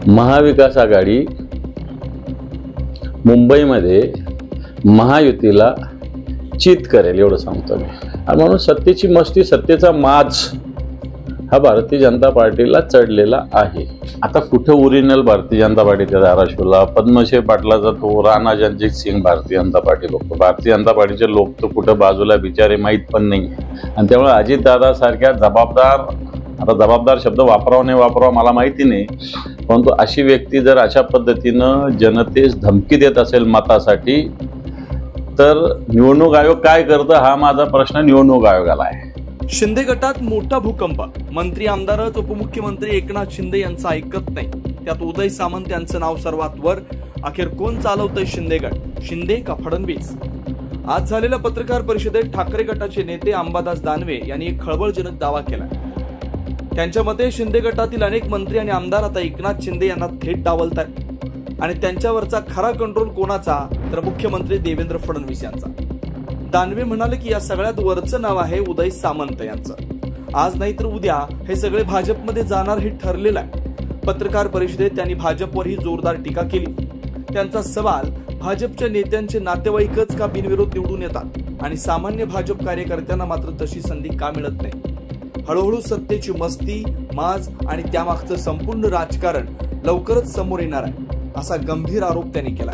महाविकास आघाडी मुंबईमध्ये महायुतीला चित करेल एवढं सांगतो मी। म्हणून सत्तेची मस्ती, सत्तेचा माज हा भारतीय जनता पार्टीला चढलेला आहे। आता कुठे ओरिजिनल भारतीय जनता पार्टीच्या धाराशिवला पद्मश्री पाटलाचा तो राणा रणजित सिंग भारतीय जनता पार्टी लोक, भारतीय जनता पार्टीचे लोक तर कुठं बाजूला बिचारे माहीत पण नाही। आणि त्यामुळे अजितदादा सारख्या जबाबदार, आता जबाबदार शब्द वापरावा नाही वापरावा मला माहिती नाही, परंतु अशी व्यक्ती जर अशा पद्धतीनं जनतेस धमकी देत असेल मतासाठी, तर निवडणूक आयोग काय करतं हा माझा प्रश्न निवडणूक आयोगाला आहे। शिंदे गटात मोठा भूकंप, मंत्री आमदारच उपमुख्यमंत्री एकनाथ शिंदे यांचं ऐकत नाही, त्यात उदय सामंत यांचं नाव सर्वात वर। अखेर कोण चालवतंय शिंदे गट, शिंदे का फडणवीस? आज झालेल्या पत्रकार परिषदेत ठाकरे गटाचे नेते अंबादास दानवे यांनी एक खळबळजनक दावा केला। त्यांच्या मते शिंदे गटातील अनेक मंत्री आणि आमदार आता एकनाथ शिंदे यांना थेट डावलतात आणि त्यांच्यावरचा खरा कंट्रोल कोणाचा, तर मुख्यमंत्री देवेंद्र फडणवीस यांचा। दानवे म्हणाले की या सगळ्यात वरचं नाव आहे उदय सामंत यांचं। आज नाही तर उद्या हे सगळे भाजपमध्ये जाणार हे ठरलेलं आहे। पत्रकार परिषदेत त्यांनी भाजपवरही जोरदार टीका केली। त्यांचा सवाल, भाजपच्या नेत्यांचे नातेवाईकच का बिनविरोध निवडून येतात आणि सामान्य भाजप कार्यकर्त्यांना मात्र तशी संधी का मिळत नाही? हळूहळू सत्तेची मस्ती, माज आणि त्यामागचं संपूर्ण राजकारण लवकरच समोर येणार आहे, असा गंभीर आरोप त्यांनी केला।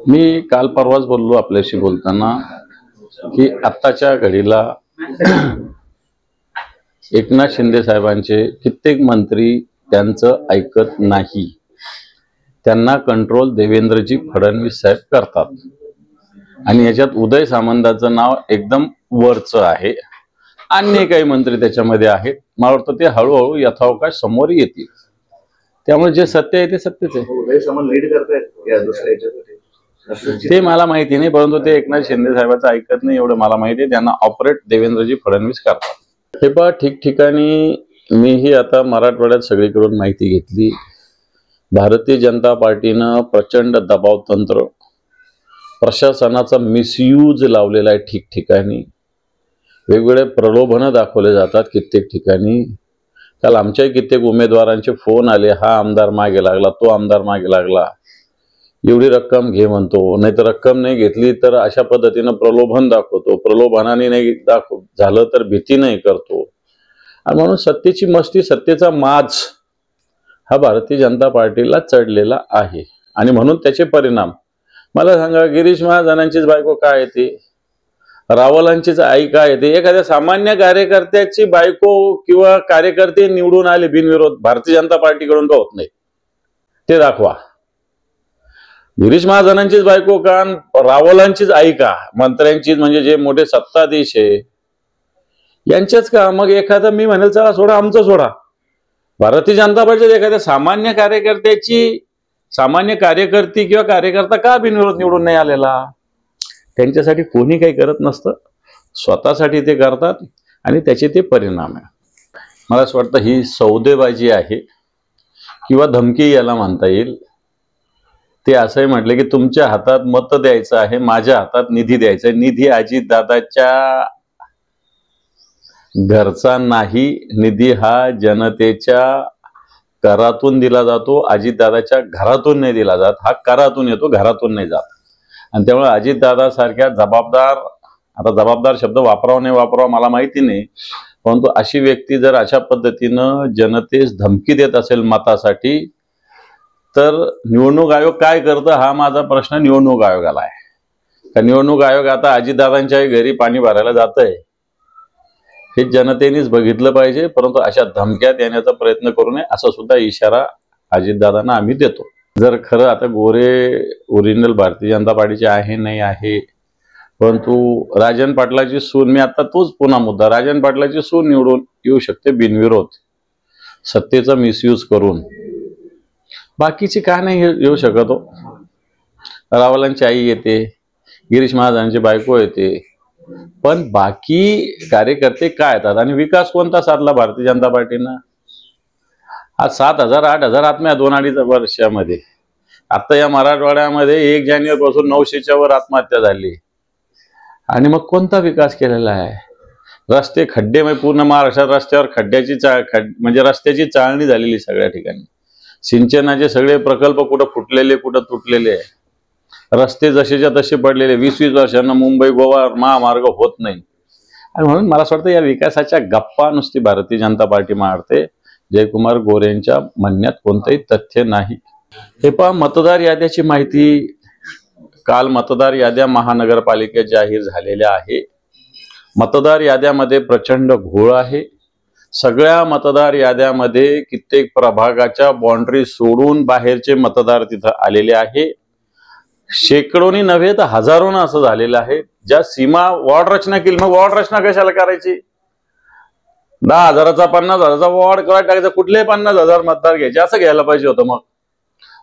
मी काल परवाच बोललो आपल्याशी बोलताना की आत्ताच्या घडीला एकनाथ शिंदे साहेबांचे कित्येक मंत्री त्यांचं ऐकत नाही, त्यांना कंट्रोल देवेंद्रजी फडणवीस साहेब करतात आणि याच्यात उदय सामंताचं नाव एकदम वरचं आहे। अन्य काही मंत्री त्याच्यामध्ये आहेत, मला वाटतं ते हळूहळू यथावकाश समोर येतील। त्यामुळे जे सत्य आहे ते सत्यच आहे। उदय सामंत लीड करतायत या दुसऱ्या याच्यासाठी ते मला माहिती नाही, परंतु ते एकनाथ शिंदे साहेबांचं ऐकत नाही एवढं मला माहिती आहे। त्यांना ऑपरेट देवेंद्रजी फडणवीस करतात। हे पहा, ठिकठिकाणी मीही आता मराठवाड्यात सगळीकडून माहिती घेतली। भारतीय जनता पार्टीनं प्रचंड दबाव तंत्र, प्रशासनाचा मिसयूज लावलेला आहे। ठिकठिकाणी वेगवेगळे प्रलोभनं दाखवले जातात कित्येक ठिकाणी। काल आमच्याही कित्येक उमेदवारांचे फोन आले, हा आमदार मागे लागला, तो आमदार मागे लागला, एवढी रक्कम घे म्हणतो, नाही तर रक्कम नाही घेतली तर अशा पद्धतीनं प्रलोभन दाखवतो, प्रलोभनाने नाही झालं तर भीती नाही करतो। आणि म्हणून सत्तेची मस्ती, सत्तेचा माज हा भारतीय जनता पार्टीला चढलेला आहे आणि म्हणून त्याचे परिणाम मला सांगा, गिरीश महाजनांचीच बायको काय येते, रावलांचीच आई काय येते, एखाद्या सामान्य कार्यकर्त्याची बायको किंवा कार्यकर्ते निवडून आले बिनविरोध भारतीय जनता पार्टीकडून का होत नाही ते दाखवा। गिरीश महाजनांचीच बायको का, रावलांचीच आई का, मंत्र्यांचीच म्हणजे जे मोठे सत्ताधीश आहे यांचेच का? मग एखादा मी म्हणेल चला सोडा, आमचं सोडा, भारतीय जनता पार्टीच्या एखाद्या सामान्य कार्यकर्त्याची, सामान्य कार्यकर्ती किंवा कार्यकर्ता का बिनविरोध निवडून नाही आलेला? त्यांच्यासाठी कोणी काही करत नसतं, स्वतःसाठी ते करतात आणि त्याचे ते परिणाम आहे। मला असं वाटतं ही सौदेबाजी आहे किंवा धमकी याला म्हणता येईल। ते असंही म्हटले की तुमच्या हातात मत द्यायचं आहे, माझ्या हातात निधी द्यायचा आहे। निधी अजितदादाच्या घरचा नाही, निधी हा जनतेच्या करातून दिला जातो, अजितदादाच्या घरातून नाही दिला जात, हा करातून येतो, घरातून नाही जात। आणि त्यामुळे अजितदादा सारख्या जबाबदार, आता जबाबदार शब्द वापरावा नाही वापरावा मला माहिती नाही, परंतु अशी व्यक्ती जर अशा पद्धतीनं जनतेस धमकी देत असेल मतासाठी, तर निवडणूक आयोग काय करतं हा माझा प्रश्न निवडणूक आयोगाला आहे। का निवडणूक आयोग आता अजितदादांच्याही घरी पाणी भरायला जातंय हे जनतेनेच बघितलं पाहिजे, परंतु अशा धमक्या देण्याचा प्रयत्न करू नये असा सुद्धा इशारा अजितदादांना आम्ही देतो। जर खरं आता गोरे ओरिजिनल भारतीय जनता पार्टीचे आहे नाही आहे, परंतु राजन पाटलाची सून, मी आता तोच पुन्हा मुद्दा, राजन पाटलाची सून निवडून येऊ शकते बिनविरोध सत्तेचा मिसयूज करून, बाकीची का नाही येऊ शकत हो? रावलांची आई येते, गिरीश महाजनांची बायको येते, पण बाकी कार्यकर्ते काय येतात? आणि विकास कोणता साधला भारतीय जनता पार्टीनं? आज 7,000 8,000 आत्महत्या 2-2.5 वर्षामध्ये। आता या मराठवाड्यामध्ये 1 जानेवारीपासून 900च्या वर आत्महत्या झाली। आणि मग कोणता विकास केलेला आहे? रस्ते खड्डे, म्हणजे पूर्ण महाराष्ट्रात रस्त्यावर खड्ड्याची म्हणजे रस्त्याची चाळणी झालेली सगळ्या ठिकाणी। सिंचनाचे सगळे प्रकल्प कुठं फुटलेले कुठं तुटलेले आहे, रस्ते जसेच्या तसे पडलेले, 20-20 वर्षांना मुंबई गोवा महामार्ग होत नाही. आणि म्हणून मला असं वाटतं या विकासाच्या गप्पा नुसती भारतीय जनता पार्टी मारते. जयकुमार गोरेंच्या म्हणण्यात कोणतंही तथ्य नाही. हे पहा, मतदार याद्याची माहिती, काल मतदार याद्या महानगरपालिकेत जाहीर झालेल्या आहे. मतदार याद्यामध्ये प्रचंड घोळ आहे. सगळ्या मतदार याद्यामध्ये कित्येक प्रभागाच्या बाउंड्री सोडून बाहेरचे मतदार तिथं आलेले आहे. शेकडोनी नव्हे तर हजारोनं असं झालेलं आहे. ज्या सीमा वॉर्ड रचना केली, मग वॉर्ड रचना कशाला करायची? 10,000चा 50,000चा वॉर्ड करायला टाकायचा, कुठले 50,000 मतदार घ्यायचे असं घ्यायला पाहिजे होतं. मग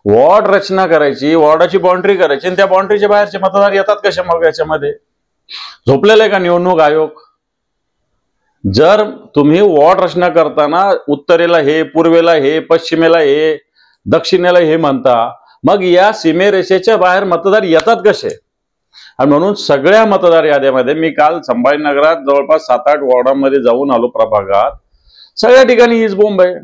वॉर्ड रचना करायची, वॉर्डाची बाउंड्री करायची, आणि त्या बाउंड्रीच्या बाहेरचे मतदार येतात कशा? मग याच्यामध्ये झोपलेलं आहे का निवडणूक आयोग? जर तुम्ही वॉर्ड रचना करताना उत्तरेला हे, पूर्वेला हे, पश्चिमेला हे, दक्षिणेला हे म्हणता, मग या सीमेरेषेच्या बाहेर मतदार येतात कसे? आणि म्हणून सगळ्या मतदार याद्यामध्ये मी काल संभाजीनगरात जवळपास 7-8 वॉर्डांमध्ये जाऊन आलो प्रभागात, सगळ्या ठिकाणी हीच बोंब आहे.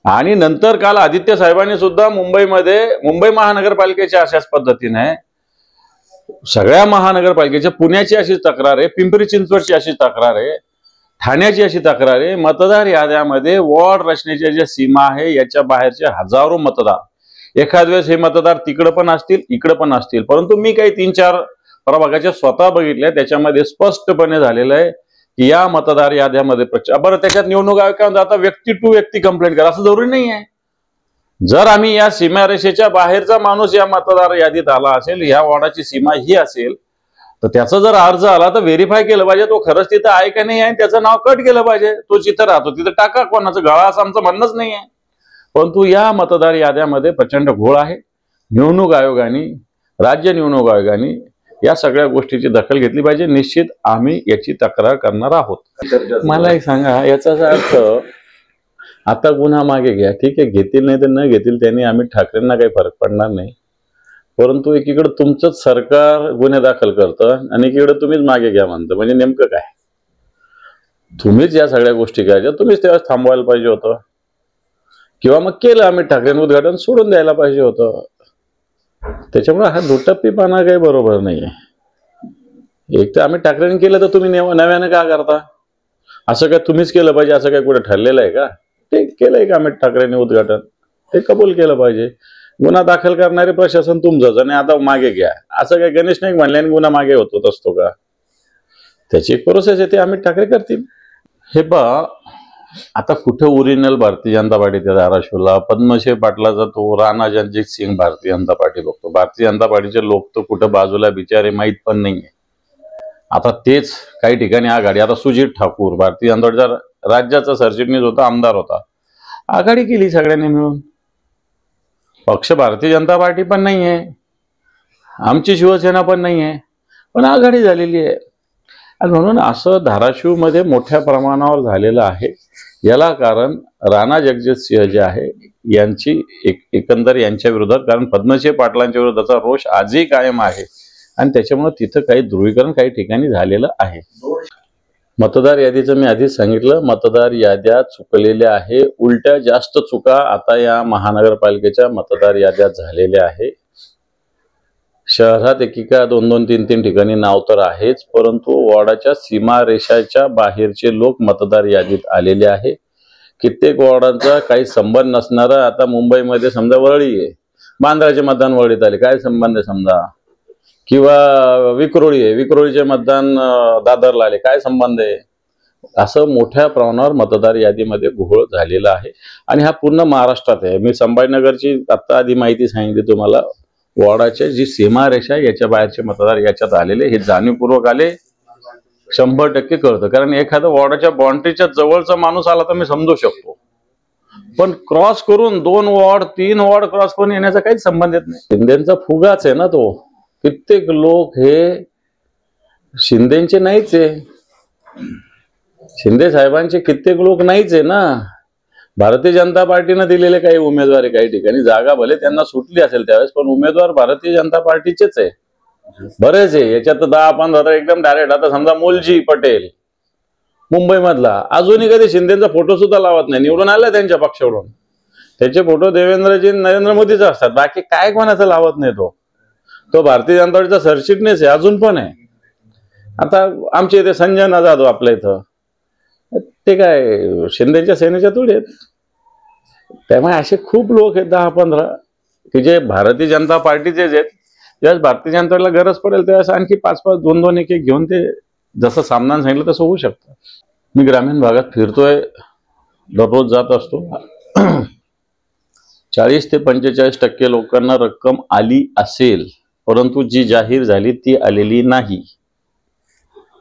आणि नंतर काल आदित्य साहेबांनी सुद्धा मुंबईमध्ये, मुंबई महानगरपालिकेच्या अशाच पद्धतीने सगळ्या महानगरपालिकेच्या, पुण्याची अशीच तक्रार आहे, पिंपरी चिंचवडची अशीच तक्रार आहे, ठाण्याची अशी तक्रार आहे. मतदार याद्यामध्ये वॉर्ड रचनेच्या ज्या सीमा आहे याच्या बाहेरचे हजारो मतदार, एखाद वेळेस हे मतदार तिकडे पण असतील इकडे पण असतील. परंतु मी काही 3-4 प्रभागाच्या स्वतः बघितल्या, त्याच्यामध्ये स्पष्टपणे झालेलं आहे की या मतदार याद्यामध्ये बरं, त्याच्यात निवडणूक आयोग काय म्हणतात, आता व्यक्ती टू व्यक्ती कंप्लेंट करा, असं जरुरी नाही आहे. जर आम्ही या सीमारेषेच्या बाहेरचा माणूस या मतदार यादीत आला असेल, या वॉर्डाची सीमा ही असेल, तर त्याचा जर अर्ज आला तर व्हेरीफाय केलं पाहिजे तो खरंच तिथं आहे का नाही आहे, त्याचं नाव कट केलं पाहिजे. तो जिथं राहतो तिथं टाका, कोणाचं गळा असं आमचं म्हणणंच नाही आहे. परंतु या मतदार याद्यामध्ये प्रचंड घोळ आहे. निवडणूक आयोगाने, राज्य निवडणूक आयोगाने या सगळ्या गोष्टीची दखल घेतली पाहिजे. निश्चित आम्ही याची तक्रार करणार आहोत. मला एक सांगा, याचा अर्थ आता गुन्हा मागे घ्या, ठीक आहे, घेतील नाही तर न घेतील त्यांनी, आम्ही ठाकरेंना काही फरक पडणार नाही. परंतु एकीकडे तुमचंच सरकार गुन्हे दाखल करतं आणि एकीकडे तुम्हीच मागे घ्या म्हणतं, म्हणजे नेमकं काय? तुम्हीच या सगळ्या गोष्टी करायच्या, तुम्हीच तेव्हा थांबवायला पाहिजे होतं, किंवा मग केलं आम्ही ठाकरेंनी उद्घाटन सोडून द्यायला पाहिजे होतं. त्याच्यामुळे हा दुटप्पीपणा काही बरोबर नाहीये. एक तर आम्ही ठाकरेंनी केलं तर तुम्ही नव्यानं का करता? असं काय तुम्हीच केलं पाहिजे असं काय कुठे ठरलेलं आहे का? ते केलंय का आम्ही ठाकरेंनी उद्घाटन, ते कबूल केलं पाहिजे. गुन्हा दाखल करणारे प्रशासन तुमचंच, आणि आता मागे घ्या असं काय गणेश नाईक म्हणल्याने गुन्हा मागे होत असतो का? त्याची एक प्रोसेस आहे, ते आम्ही ठाकरे करतील. हे पहा, आता कुठे ओरिजिनल भारतीय जनता पार्टी त्या धाराशिवला पद्मश्री पाटलाचा तो राणा रणजित सिंग भारतीय जनता पार्टी बघतो. भारतीय जनता पार्टीचे लोक तर कुठं बाजूला बिचारे माहीत पण नाहीये. आता तेच काही ठिकाणी आघाडी, आता सुजित ठाकूर भारतीय जनता पार्टीचा राज्याचा सरचिटणीस होता, आमदार होता, आघाडी केली सगळ्यांनी मिळून. पक्ष भारतीय जनता पार्टी पण नाहीये, आमची शिवसेना पण नाहीये, पण आघाडी झालेली आहे. आणि म्हणून असं धाराशिवमध्ये मोठ्या प्रमाणावर झालेलं आहे. याला कारण राणा जगजितसिंह जे आहे यांची एकंदर यांच्या विरोधात, कारण पद्मश्री पाटलांच्या विरोधाचा रोष आजही कायम आहे आणि त्याच्यामुळे तिथं काही ध्रुवीकरण काही ठिकाणी झालेलं आहे. मतदार यादीचं मी आधीच सांगितलं, मतदार याद्या चुकलेल्या आहे. उलट्या जास्त चुका आता या महानगरपालिकेच्या मतदार याद्यात झालेल्या आहे. शहरात एकीका 2-2, 3-3 ठिकाणी नाव तर आहेच, परंतु वॉर्डाच्या सीमारेषाच्या बाहेरचे लोक मतदार यादीत आलेले आहे. कित्येक वॉर्डांचा काही संबंध नसणारा, आता मुंबईमध्ये समजा वरळी आहे, बांद्राचे मतदान वरळीत आले, काय संबंध आहे समजा, किंवा विक्रोळी आहे, विक्रोळीचे मतदान दादरला आले, काय संबंध आहे? असं मोठ्या प्रमाणावर मतदार यादीमध्ये घोळ झालेला आहे आणि हा पूर्ण महाराष्ट्रात आहे. मी संभाजीनगरची आता आधी माहिती सांगितली तुम्हाला. वॉर्डाच्या जी सीमारेषा याच्या बाहेरचे मतदार याच्यात आलेले, हे जाणीवपूर्वक आले, 100% कळतं. कारण एखादा वॉर्डाच्या बाउंड्रीच्या जवळचा माणूस आला तर मी समजू शकतो, पण क्रॉस करून 2 वॉर्ड 3 वॉर्ड क्रॉस करून येण्याचा काहीच संबंध येत नाही. शिंदेचा फुगाच आहे ना तो. कित्येक लोक हे शिंदेचे नाहीच आहे, शिंदे साहेबांचे कित्येक लोक नाहीच आहे ना. भारतीय जनता पार्टीनं दिलेले काही उमेदवार आहे, काही ठिकाणी जागा भले त्यांना सुटली असेल त्यावेळेस, पण उमेदवार भारतीय जनता पार्टीचेच आहे, बरेच आहे. याच्यात 10-15 एकदम डायरेक्ट. आता समजा मुलजी पटेल मुंबई मधला, अजूनही कधी शिंदेचा फोटो सुद्धा लावत नाही, निवडून आला त्यांच्या पक्षाकडून. त्याचे फोटो देवेंद्रजी नरेंद्र मोदीचे असतात, बाकी काय कोणाचं लावत नाही. तो भारतीय जनता पार्टीचा सरचिटणीस आहे, अजून पण आहे. आता आमच्या इथे संजय जाधव आपल्या इथं, ते काय शिंदेच्या सेनेच्या थोडी आहेत. त्यामुळे असे खूप लोक आहेत 10-15 की जे भारतीय जनता पार्टीचेच आहेत. ज्यावेळेस भारतीय जनता पार्टीला गरज पडेल त्यावेळेस आणखी 5-5, 2-2, 1-1 घेऊन ते जसं सामना सांगितलं तसं होऊ शकतं. मी ग्रामीण भागात फिरतोय, दररोज जात असतो. 40 ते 45% लोकांना रक्कम आली असेल, परंतु जी जाहीर झाली ती आलेली नाही.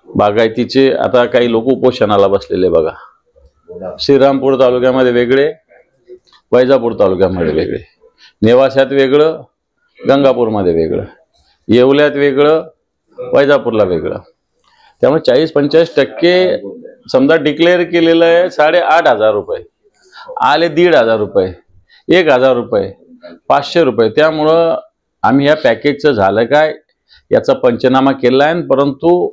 बागायतीचे आता काही लोक उपोषणाला बसलेले बघा. श्रीरामपूर तालुक्यामध्ये वेगळे, वैजापूर तालुक्यामध्ये वेगळे, नेवाशात वेगळं, गंगापूरमध्ये वेगळं, येवल्यात वेगळं, वैजापूरला वेगळं. त्यामुळे 40-45% समजा डिक्लेअर केलेलं आहे 8,500 रुपये, आले 1,500 रुपये, 1,000 रुपये, 500 रुपये. त्यामुळं आम्ही या पॅकेजचं झालं काय याचा पंचनामा केला आहे. परंतु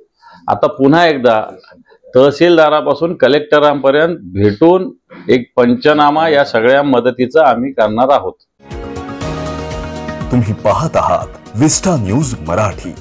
आता पुन्हा एकदा तहसीलदारापासून कलेक्टरांपर्यंत भेटून एक पंचनामा या सगळ्या मदतीचा आम्ही करणार आहोत. तुम्ही पाहत आहात विस्टा न्यूज मराठी.